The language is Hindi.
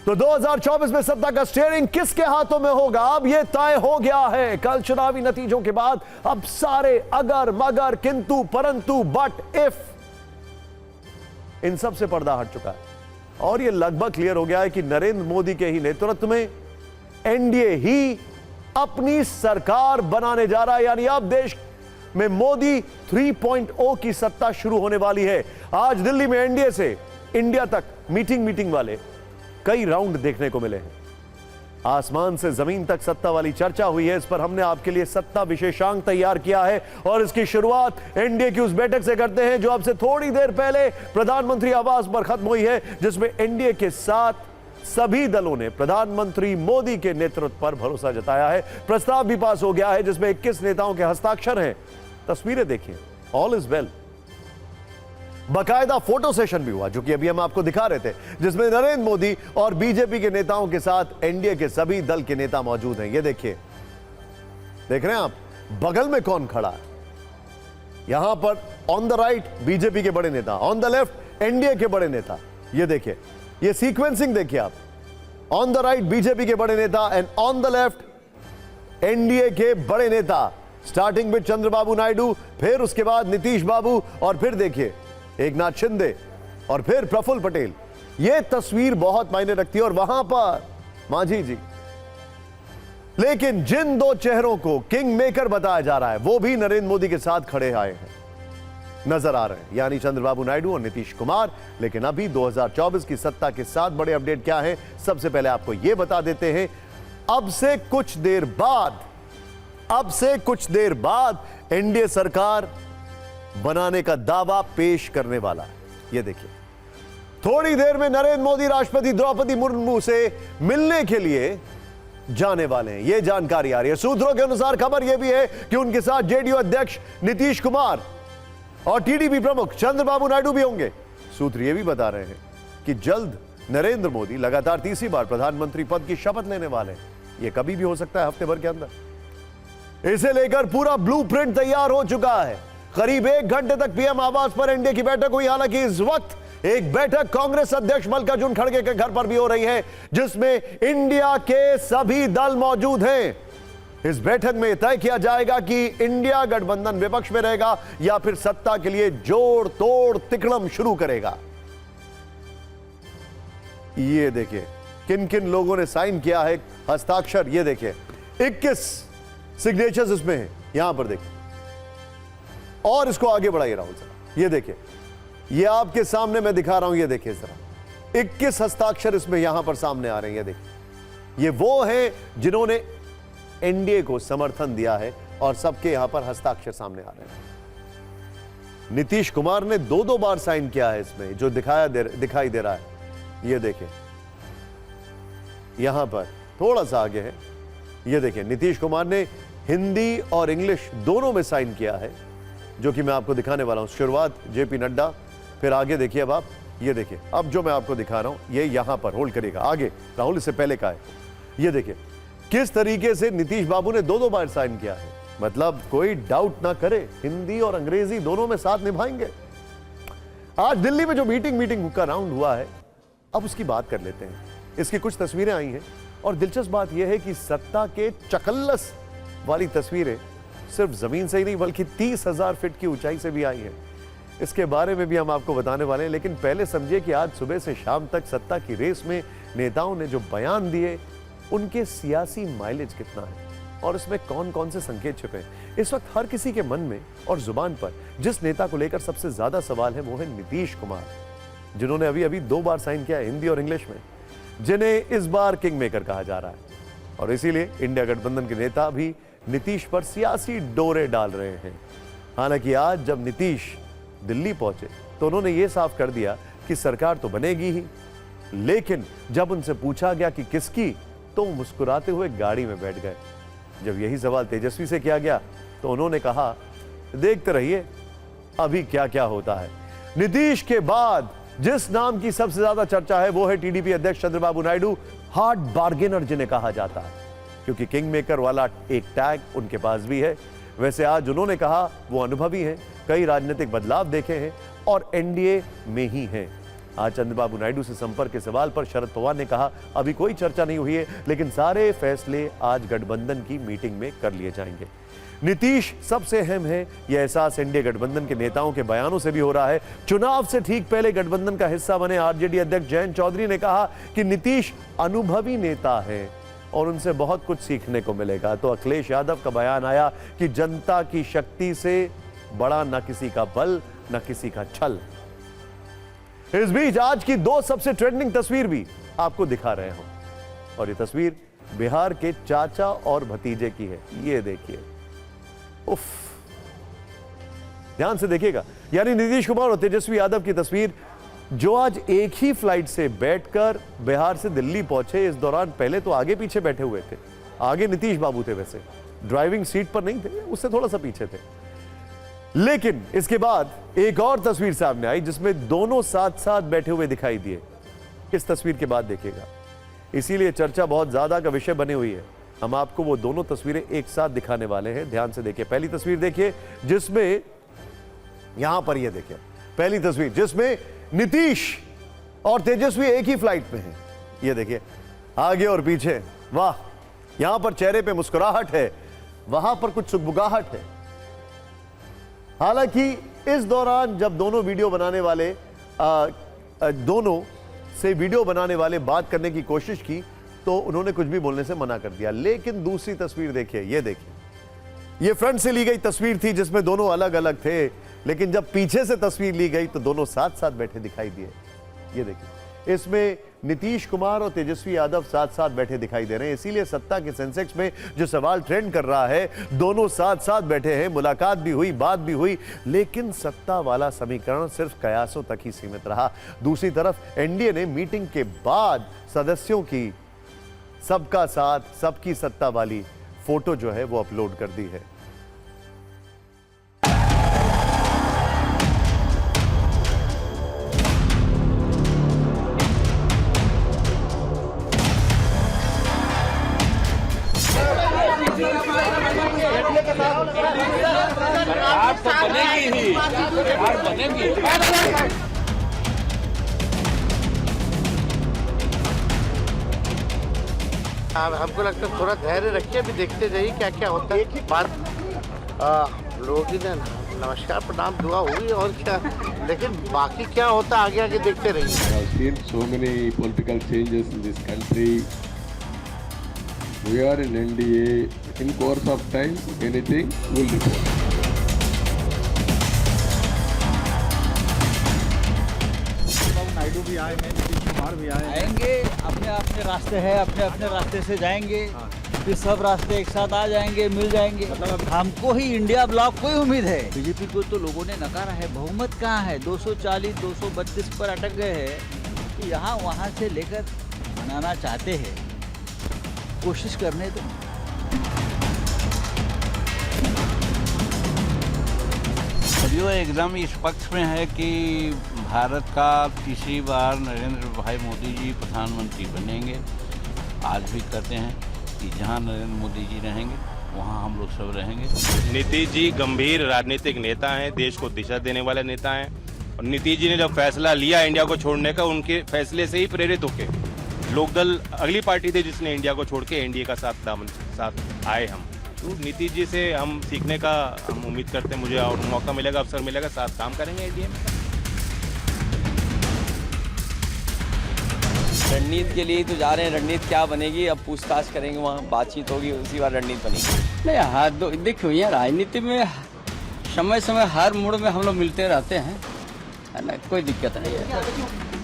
तो 2024 में सत्ता का स्टीयरिंग किसके हाथों में होगा, अब यह तय हो गया है। कल चुनावी नतीजों के बाद अब सारे अगर मगर किंतु परंतु बट इफ इन सब से पर्दा हट चुका है और यह लगभग क्लियर हो गया है कि नरेंद्र मोदी के ही नेतृत्व में एनडीए ही अपनी सरकार बनाने जा रहा है। यानी अब देश में मोदी 3.0 की सत्ता शुरू होने वाली है। आज दिल्ली में एनडीए से इंडिया तक मीटिंग वाले कई राउंड देखने को मिले हैं। आसमान से जमीन तक सत्ता वाली चर्चा हुई है। इस पर हमने आपके लिए सत्ता विशेषांक तैयार किया है और इसकी शुरुआत एनडीए की उस बैठक से करते हैं जो अब से थोड़ी देर पहले प्रधानमंत्री आवास पर खत्म हुई है, जिसमें एनडीए के साथ सभी दलों ने प्रधानमंत्री मोदी के नेतृत्व पर भरोसा जताया है। प्रस्ताव भी पास हो गया है जिसमें 21 नेताओं के हस्ताक्षर हैं। तस्वीरें देखिए, ऑल इज वेल। बाकायदा फोटो सेशन भी हुआ जो कि अभी हम आपको दिखा रहे थे, जिसमें नरेंद्र मोदी और बीजेपी के नेताओं के साथ एनडीए के सभी दल के नेता मौजूद हैं। ये देखिए, देख रहे हैं आप बगल में कौन खड़ा है। यहां पर ऑन द राइट बीजेपी के बड़े नेता, ऑन द लेफ्ट एनडीए के बड़े नेता। ये देखिए, ये सीक्वेंसिंग देखिए आप, ऑन द राइट बीजेपी के बड़े नेता and on the left NDA के बड़े नेता। स्टार्टिंग विद चंद्रबाबू नायडू, फिर उसके बाद नीतीश बाबू और फिर देखिए एकनाथ शिंदे और फिर प्रफुल्ल पटेल। यह तस्वीर बहुत मायने रखती है और वहां पर मांझी जी। लेकिन जिन दो चेहरों को किंग मेकर बताया जा रहा है वो भी नरेंद्र मोदी के साथ खड़े आए हैं, नजर आ रहे हैं, यानी चंद्रबाबू नायडू और नीतीश कुमार। लेकिन अभी 2024 की सत्ता के साथ बड़े अपडेट क्या है, सबसे पहले आपको यह बता देते हैं। अब से कुछ देर बाद एनडीए सरकार बनाने का दावा पेश करने वाला है। यह देखिए, थोड़ी देर में नरेंद्र मोदी राष्ट्रपति द्रौपदी मुर्मू से मिलने के लिए जाने वाले हैं। यह जानकारी आ रही है। सूत्रों के अनुसार खबर यह भी है कि उनके साथ जेडीयू अध्यक्ष नीतीश कुमार और टीडीपी प्रमुख चंद्रबाबू नायडू भी होंगे। सूत्र यह भी बता रहे हैं कि जल्द नरेंद्र मोदी लगातार तीसरी बार प्रधानमंत्री पद की शपथ लेने वाले हैं। यह कभी भी हो सकता है, हफ्ते भर के अंदर। इसे लेकर पूरा ब्लूप्रिंट तैयार हो चुका है। करीब 1 घंटे तक पीएम आवास पर एनडीए की बैठक हुई। हालांकि इस वक्त एक बैठक कांग्रेस अध्यक्ष मल्लिकार्जुन खड़गे के घर पर भी हो रही है, जिसमें इंडिया के सभी दल मौजूद हैं। इस बैठक में तय किया जाएगा कि इंडिया गठबंधन विपक्ष में रहेगा या फिर सत्ता के लिए जोड़ तोड़ तिकड़म शुरू करेगा। ये देखिए किन किन लोगों ने साइन किया है, हस्ताक्षर। ये देखिए 21 सिग्नेचर्स इसमें हैं, यहां पर देखिए। और इसको आगे बढ़ाइए राहुल साहब। ये देखिए, ये आपके सामने मैं दिखा रहा हूं। ये देखिए जरा, 21 हस्ताक्षर इसमें यहां पर सामने आ रहे हैं। ये देखिए, ये वो हैं जिन्होंने एनडीए को समर्थन दिया है और सबके यहां पर हस्ताक्षर सामने आ रहे हैं। नीतीश कुमार ने 2 बार साइन किया है इसमें, जो दिखाई दे रहा है। ये देखिए, यहां पर थोड़ा सा आगे है। ये देखिए, नीतीश कुमार ने हिंदी और इंग्लिश दोनों में साइन किया है, जो कि मैं आपको दिखाने वाला हूं। शुरुआत जेपी नड्डा, फिर आगे देखिए अब आप। ये देखिए, अब जो मैं आपको दिखा रहा हूं ये यहां पर होल्ड करिएगा। आगे राहुल इससे पहले का है। ये देखिए किस तरीके से नीतीश बाबू ने 2 बार साइन किया है। मतलब कोई डाउट ना करे, हिंदी और अंग्रेजी दोनों में साथ निभाएंगे। आज दिल्ली में जो मीटिंग का राउंड हुआ है, अब उसकी बात कर लेते हैं। इसकी कुछ तस्वीरें आई हैं और दिलचस्प बात यह है कि सत्ता के चकल्लस वाली तस्वीरें सिर्फ जमीन से ही नहीं बल्कि 30,000 फीट की ऊंचाई से भी आई है। इसके बारे में भी हम आपको बताने वाले हैं। लेकिन पहले समझिए कि आज सुबह से शाम तक सत्ता की रेस में नेताओं ने जो बयान दिए, उनके सियासी माइलेज कितना है और इसमें कौन कौन से संकेत छिपे हैं। इस वक्त हर किसी के मन में और जुबान पर जिस नेता को लेकर सबसे ज्यादा सवाल है वो है नीतीश कुमार, जिन्होंने अभी 2 बार साइन किया है हिंदी और इंग्लिश में, जिन्हें इस बार किंग मेकर कहा जा रहा है। और इसीलिए इंडिया गठबंधन के नेता भी नीतीश पर सियासी डोरे डाल रहे हैं। हालांकि आज जब नीतीश दिल्ली पहुंचे तो उन्होंने यह साफ कर दिया कि सरकार तो बनेगी ही, लेकिन जब उनसे पूछा गया कि किसकी, तो मुस्कुराते हुए गाड़ी में बैठ गए। जब यही सवाल तेजस्वी से किया गया तो उन्होंने कहा, देखते रहिए अभी क्या क्या होता है। नीतीश के बाद जिस नाम की सबसे ज्यादा चर्चा है वो है टीडीपी अध्यक्ष चंद्रबाबू नायडू, हार्ड बार्गेनर जिन्हें कहा जाता है, क्योंकि किंग मेकर वाला एक टैग उनके पास भी है। वैसे आज उन्होंने कहा वो अनुभवी हैं, कई राजनीतिक बदलाव देखे हैं और एनडीए में ही हैं। आज चंद्रबाबू नायडू से संपर्क के सवाल पर शरद पवार ने कहा, अभी कोई चर्चा नहीं हुई है, लेकिन सारे फैसले आज गठबंधन की मीटिंग में कर लिए जाएंगे। नीतीश सबसे अहम है, यह एहसास एनडीए गठबंधन के नेताओं के बयानों से भी हो रहा है। चुनाव से ठीक पहले गठबंधन का हिस्सा बने आरजेडी अध्यक्ष जयंत चौधरी ने कहा कि नीतीश अनुभवी नेता है और उनसे बहुत कुछ सीखने को मिलेगा। तो अखिलेश यादव का बयान आया कि जनता की शक्ति से बड़ा न किसी का बल न किसी का छल। इस बीच आज की 2 सबसे ट्रेंडिंग तस्वीर भी आपको दिखा रहे हो, और ये तस्वीर बिहार के चाचा और भतीजे की है। ये देखिए, उफ, ध्यान से देखिएगा। यानी नीतीश कुमार और तेजस्वी यादव की तस्वीर, जो आज एक ही फ्लाइट से बैठकर बिहार से दिल्ली पहुंचे। इस दौरान पहले तो आगे पीछे बैठे हुए थे, आगे नीतीश बाबू थे, वैसे ड्राइविंग सीट पर नहीं थे, उससे थोड़ा सा पीछे थे। लेकिन इसके बाद एक और तस्वीर सामने आई जिसमें दोनों साथ साथ बैठे हुए दिखाई दिए। इस तस्वीर के बाद देखिएगा, इसीलिए चर्चा बहुत ज्यादा का विषय बनी हुई है। हम आपको वो दोनों तस्वीरें एक साथ दिखाने वाले हैं, ध्यान से देखिए। पहली तस्वीर देखिए जिसमें, यहां पर ये देखिए, पहली तस्वीर जिसमें नीतीश और तेजस्वी एक ही फ्लाइट में हैं। ये देखिए, आगे और पीछे, वाह, यहां पर चेहरे पे मुस्कुराहट है, वहां पर कुछ सुगबुगाहट है। हालांकि इस दौरान जब दोनों वीडियो बनाने वाले दोनों से वीडियो बनाने वाले बात करने की कोशिश की तो उन्होंने कुछ भी बोलने से मना कर दिया। लेकिन दूसरी तस्वीर देखिए, ये देखिए, ये फ्रंट से ली गई तस्वीर थी जिसमें दोनों अलग अलग थे, लेकिन जब पीछे से तस्वीर ली गई तो दोनों साथ साथ बैठे दिखाई दिए। ये देखिए, इसमें नीतीश कुमार और तेजस्वी यादव साथ साथ बैठे दिखाई दे रहे हैं। इसीलिए सत्ता के सेंसेक्स में जो सवाल ट्रेंड कर रहा है, दोनों साथ साथ बैठे हैं, मुलाकात भी हुई, बात भी हुई, लेकिन सत्ता वाला समीकरण सिर्फ कयासों तक ही सीमित रहा। दूसरी तरफ एनडीए ने मीटिंग के बाद सदस्यों की सबका साथ सबकी सत्ता वाली फोटो जो है वो अपलोड कर दी है। आप तो बनेगी ही, आप बनेगी। हमको लगता है थोड़ा धैर्य रखिए, अभी देखते जाइए क्या क्या होता है। बार लोगों की नमस्कार प्रणाम दुआ हुई और क्या, लेकिन बाकी क्या होता है आगे आगे देखते रहिए। I have seen so many political changes in this country. We are in NDA. In course of time, anything will report. Naidu भी आए हैं, नीतीश कुमार भी आएंगे, अपने अपने रास्ते हैं, अपने अपने रास्ते से जाएंगे, फिर सब रास्ते एक साथ आ जाएंगे, मिल जाएंगे। मतलब हमको ही इंडिया ब्लॉक को ही उम्मीद है। बीजेपी को तो लोगों ने नकारा है, बहुमत कहाँ है, 240 232 पर अटक गए हैं। तो यहाँ वहाँ से लेकर बनाना चाहते हैं, कोशिश करने दो। सदियों एकदम इस पक्ष में है कि भारत का तीसरी बार नरेंद्र भाई मोदी जी प्रधानमंत्री बनेंगे। आज भी कहते हैं कि जहां नरेंद्र मोदी जी रहेंगे वहां हम लोग सब रहेंगे। नीतीश जी गंभीर राजनीतिक नेता हैं, देश को दिशा देने वाले नेता हैं, और नीतीश जी ने जब फैसला लिया इंडिया को छोड़ने का, उनके फैसले से ही प्रेरित होकर लोकदल अगली पार्टी थी जिसने इंडिया को छोड़ के एनडीए का साथ आए हम। तो नीतीश जी से हम सीखने का हम उम्मीद करते हैं, मुझे और मौका मिलेगा, अवसर मिलेगा, साथ काम करेंगे एनडीए में। रणनीति के लिए तो जा रहे हैं, रणनीति क्या बनेगी अब पूछताछ करेंगे, वहाँ बातचीत होगी, उसी बार रणनीति बनेगी। नहीं हाँ, देखो यहाँ राजनीति में समय समय हर मोड़ में हम लोग मिलते रहते हैं, है ना, कोई दिक्कत नहीं है।